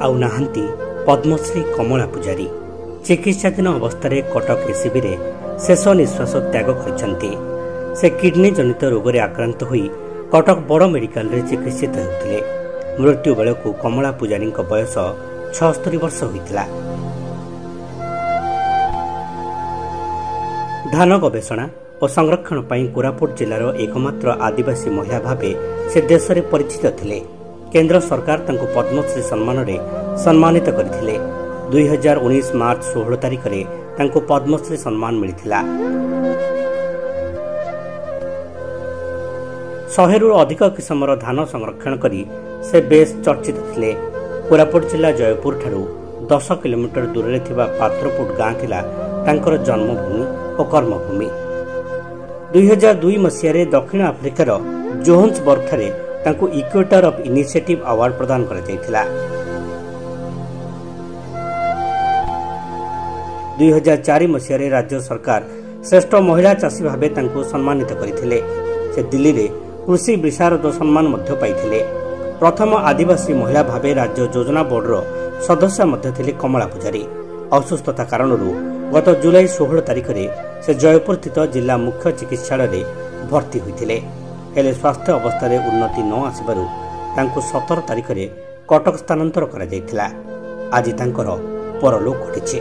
आउ नाहांती पद्मश्री कमला पूजारी चिकित्साधीन अवस्था कटक एसीबी रे शेष निश्वास त्याग करछन्ती। से किडनी जनित रोग रे आक्रांत होई कटक बड़ मेडिकल रे चिकित्सित होउथिले। मृत्यु बेलकु कमला पूजारी बयस 76 वर्ष होइतिला। धान गवेषणा और संरक्षण पर कोरापुट जिलार एकमात्र आदिवासी महिला भावे से देश में परिचित थिले। केंद्र सरकार तांको पद्मश्री सम्मान रे सम्मानित करथिले। 2019 मार्च 16 तारिख रे तांको पद्मश्री सम्मान मिलिथिला। 100 अधिक किस्मर धान संरक्षण करी से बेस चर्चित थिले। कोरापुट जिला जयपुर ठारू 10 किलोमीटर दूर रे थिबा पात्रपुट गाँ थिला तांकर जन्मभूमि और कर्मभूमि। 2002 मसीह दक्षिण आफ्रिकार जोहान्सबर्ग ठारे तांको इक्वेटर ऑफ इनिशिएटिव अवार्ड प्रदान करा जायतिला। 2004 मसीह राज्य सरकार श्रेष्ठ महिला चाषी भावे तांको सम्मानित करथिले। से दिल्ली रे कृषि विशारद सम्मान मध्य पाइथिले। प्रथम आदिवासी महिला भावे राज्य योजना बोर्ड रो सदस्य मध्य थिले कमला पूजारी। असुस्थता कारणरू गत जुलाई 16 तारिख रे से जयपुर स्थित जिला मुख्य चिकित्सालय रे भर्ती होइथिले। हेले स्वास्थ्य अवस्था रे उन्नति न आसिबारु तांको 17 तारिख रे कटक स्थानांतर करा जायतिला। आज तांकर परलोक घटिछि।